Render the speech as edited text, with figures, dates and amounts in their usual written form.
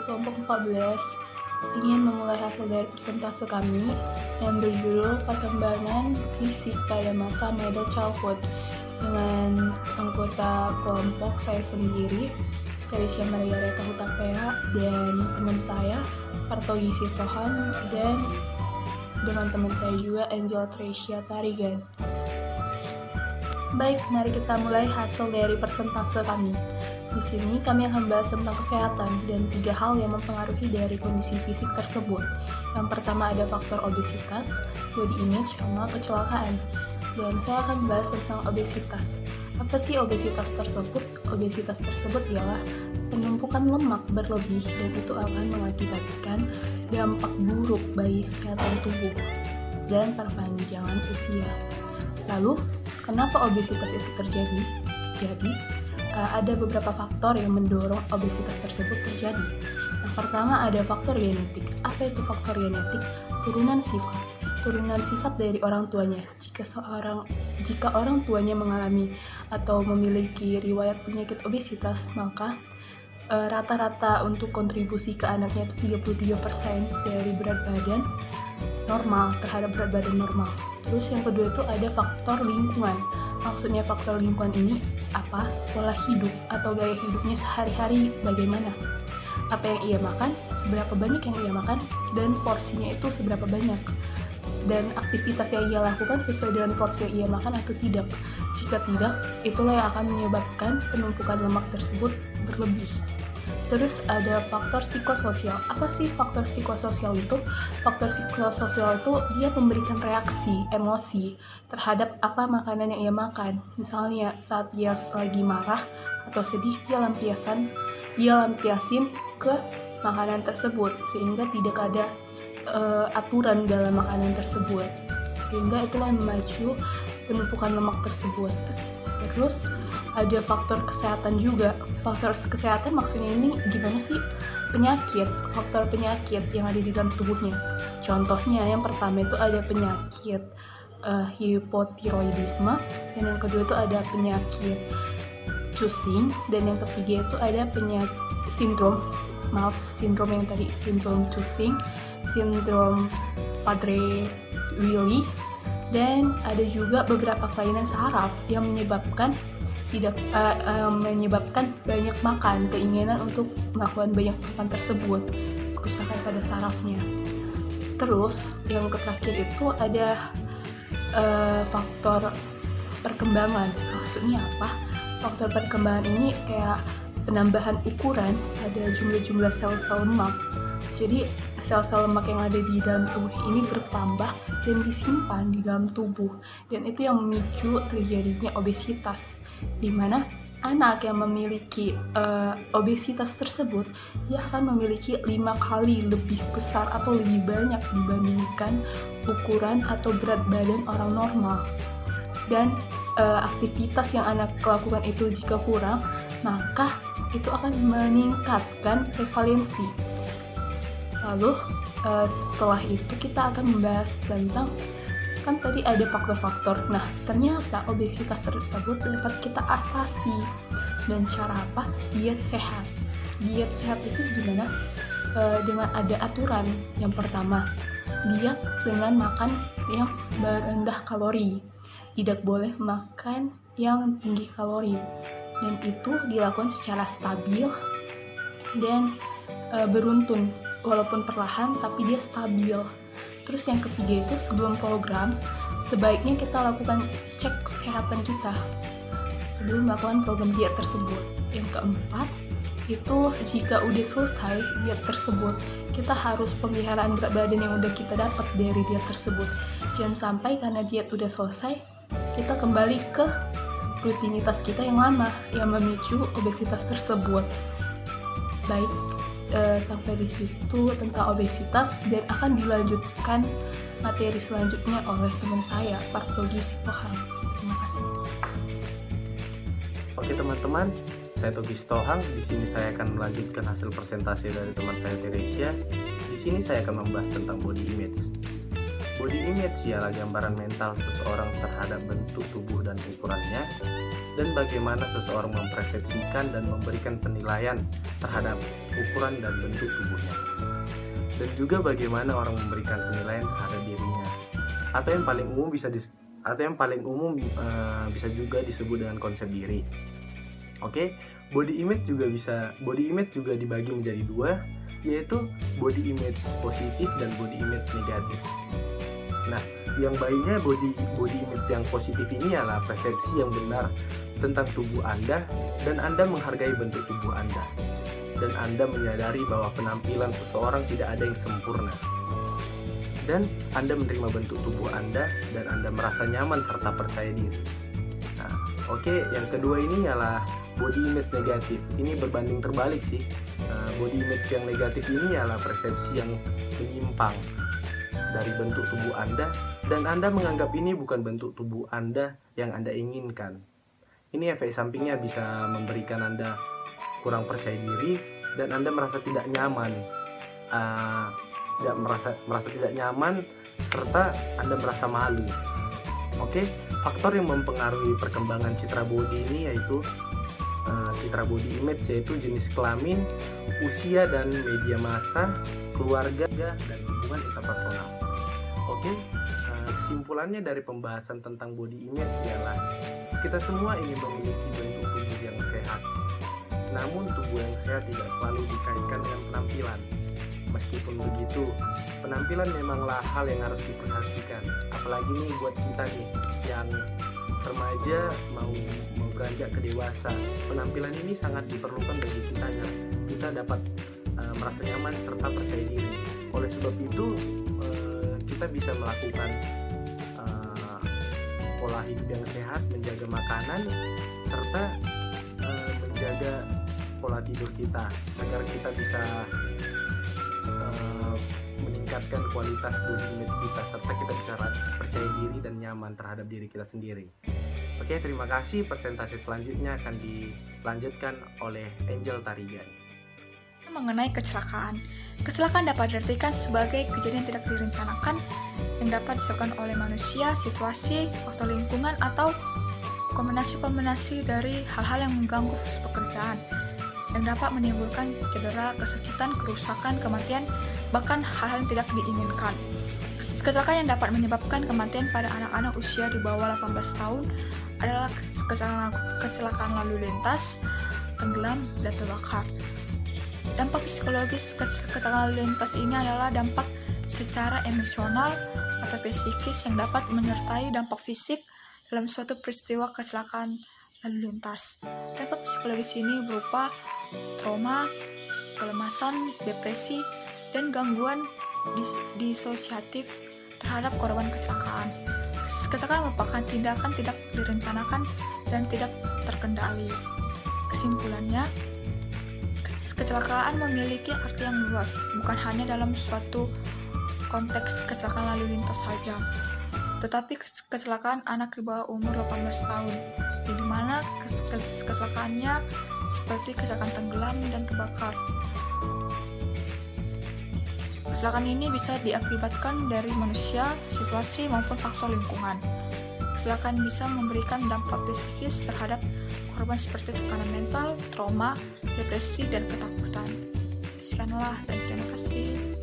kelompok 14 ingin memulai hasil dari persentase kami yang berjudul Perkembangan Fisik pada Masa Middle Childhood dengan anggota kelompok saya sendiri, Teresia Maria Reta Hutapea, dan teman saya, Partogi Sitohang, dan dengan teman saya juga, Angel Tresia Tarigan. Baik, mari kita mulai hasil dari persentase kami. Di sini kami akan membahas tentang kesehatan dan 3 hal yang mempengaruhi dari kondisi fisik tersebut. Yang pertama ada faktor obesitas, body image, sama kecelakaan. Dan saya akan membahas tentang obesitas. Apa sih obesitas tersebut? Obesitas tersebut ialah penumpukan lemak berlebih dan itu akan mengakibatkan dampak buruk bagi kesehatan tubuh dan perpanjangan usia. Lalu, kenapa obesitas itu terjadi? Jadi, ada beberapa faktor yang mendorong obesitas tersebut terjadi. Yang pertama ada faktor genetik. Apa itu faktor genetik? Turunan sifat. Turunan sifat dari orang tuanya. Jika orang tuanya mengalami atau memiliki riwayat penyakit obesitas, maka rata-rata untuk kontribusi ke anaknya itu 33% dari berat badan normal terhadap berat badan normal. Terus yang kedua itu ada faktor lingkungan. Maksudnya faktor lingkungan ini apa? Pola hidup atau gaya hidupnya sehari-hari bagaimana? Apa yang ia makan, seberapa banyak yang ia makan, dan porsinya itu seberapa banyak. Dan aktivitas yang ia lakukan sesuai dengan porsi yang ia makan atau tidak. Jika tidak, itulah yang akan menyebabkan penumpukan lemak tersebut berlebih. Terus ada faktor psikososial. Apa sih faktor psikososial itu? Faktor psikososial itu dia memberikan reaksi, emosi terhadap apa makanan yang ia makan. Misalnya saat dia lagi marah atau sedih, dia lampiasin ke makanan tersebut sehingga tidak ada aturan dalam makanan tersebut. Sehingga itulah yang memacu penumpukan lemak tersebut. Terus ada faktor kesehatan juga. Faktor kesehatan maksudnya ini gimana sih? Penyakit, faktor penyakit yang ada di dalam tubuhnya. Contohnya yang pertama itu ada penyakit hipotiroidisme, dan yang kedua itu ada penyakit Cushing, dan yang ketiga itu ada sindrom Cushing, sindrom Prader-Willi, dan ada juga beberapa kelainan saraf yang menyebabkan banyak makan, keinginan untuk melakukan banyak makan tersebut, kerusakan pada sarafnya. Terus yang terakhir itu ada faktor perkembangan. Maksudnya apa? Faktor perkembangan ini kayak penambahan ukuran pada jumlah sel-sel lemak. Jadi sel-sel lemak yang ada di dalam tubuh ini bertambah dan disimpan di dalam tubuh, dan itu yang memicu terjadinya obesitas, di mana anak yang memiliki obesitas tersebut dia akan memiliki 5 kali lebih besar atau lebih banyak dibandingkan ukuran atau berat badan orang normal. Dan aktivitas yang anak lakukan itu jika kurang, maka itu akan meningkatkan prevalensi. Lalu setelah itu kita akan membahas tentang, kan tadi ada faktor-faktor. Nah, ternyata obesitas tersebut dapat kita atasi. Dan cara apa? Diet sehat. Diet sehat itu gimana? Dengan ada aturan. Yang pertama, diet dengan makan yang rendah kalori. Tidak boleh makan yang tinggi kalori. Dan itu dilakukan secara stabil dan beruntun. Walaupun perlahan, tapi dia stabil. Terus yang ketiga itu sebelum program, sebaiknya kita lakukan cek kesehatan kita sebelum melakukan program diet tersebut. Yang keempat, itu jika udah selesai diet tersebut, kita harus pemeliharaan berat badan yang udah kita dapat dari diet tersebut. Jangan sampai karena diet udah selesai, kita kembali ke rutinitas kita yang lama, yang memicu obesitas tersebut. Baik, sampai di situ tentang obesitas, dan akan dilanjutkan materi selanjutnya oleh teman saya, Partogi Sitohang. Terima kasih. Oke teman-teman, saya Togi Sitohang. Di sini saya akan melanjutkan hasil presentasi dari teman saya Teresia. Di sini saya akan membahas tentang body image. Body image ialah gambaran mental seseorang terhadap bentuk tubuh dan ukurannya. dan bagaimana seseorang mempersepsikan dan memberikan penilaian terhadap ukuran dan bentuk tubuhnya. Dan juga bagaimana orang memberikan penilaian terhadap dirinya. Atau yang paling umum bisa juga disebut dengan konsep diri. Oke, body image juga dibagi menjadi dua, yaitu body image positif dan body image negatif. Nah, yang baiknya body image yang positif ini adalah persepsi yang benar tentang tubuh Anda, dan Anda menghargai bentuk tubuh Anda, dan Anda menyadari bahwa penampilan seseorang tidak ada yang sempurna, dan Anda menerima bentuk tubuh Anda, dan Anda merasa nyaman serta percaya diri. Nah, oke, yang kedua ini adalah body image negatif. Ini berbanding terbalik sih. Body image yang negatif ini adalah persepsi yang menyimpang dari bentuk tubuh Anda, dan Anda menganggap ini bukan bentuk tubuh Anda yang Anda inginkan. Ini efek sampingnya bisa memberikan Anda kurang percaya diri, dan Anda merasa tidak nyaman, merasa tidak nyaman, serta Anda merasa malu. Oke, faktor yang mempengaruhi perkembangan citra body ini yaitu citra body image, yaitu jenis kelamin, usia dan media massa, keluarga, dan hubungan interpersonal. Oke, kesimpulannya dari pembahasan tentang body image adalah kita semua ingin memiliki bentuk tubuh yang sehat. Namun tubuh yang sehat tidak selalu dikaitkan dengan penampilan. Meskipun begitu, penampilan memanglah hal yang harus diperhatikan. Apalagi nih buat kita nih yang remaja mau beranjak ke dewasa. Penampilan ini sangat diperlukan bagi kita agar kita dapat merasa nyaman serta percaya diri. Oleh sebab itu, kita bisa melakukan pola hidup yang sehat, menjaga makanan, serta menjaga pola tidur kita agar kita bisa meningkatkan kualitas body image kita, serta kita bisa percaya diri dan nyaman terhadap diri kita sendiri. Oke, terima kasih. Presentasi selanjutnya akan dilanjutkan oleh Angel Tarigan. Mengenai kecelakaan. Kecelakaan dapat diartikan sebagai kejadian tidak direncanakan yang dapat disebabkan oleh manusia, situasi, faktor lingkungan, atau kombinasi-kombinasi dari hal-hal yang mengganggu proses pekerjaan yang dapat menimbulkan cedera, kesakitan, kerusakan, kematian, bahkan hal-hal yang tidak diinginkan. Kecelakaan yang dapat menyebabkan kematian pada anak-anak usia di bawah 18 tahun adalah kecelakaan lalu lintas, tenggelam, dan terbakar. Dampak psikologis kecelakaan lalu lintas ini adalah dampak secara emosional atau psikis yang dapat menyertai dampak fisik dalam suatu peristiwa kecelakaan lalu lintas. Dampak psikologis ini berupa trauma, kelemasan, depresi, dan gangguan disosiatif terhadap korban kecelakaan. Kecelakaan merupakan tindakan tidak direncanakan dan tidak terkendali. Kesimpulannya, kecelakaan memiliki arti yang luas, bukan hanya dalam suatu konteks kecelakaan lalu lintas saja, tetapi kecelakaan anak di bawah umur 18 tahun, di mana kecelakaannya seperti kecelakaan tenggelam dan terbakar. Kecelakaan ini bisa diakibatkan dari manusia, situasi, maupun faktor lingkungan. Kecelakaan bisa memberikan dampak psikis terhadap korban seperti tekanan mental, trauma, depresi, dan ketakutan. Sekianlah dan terima kasih.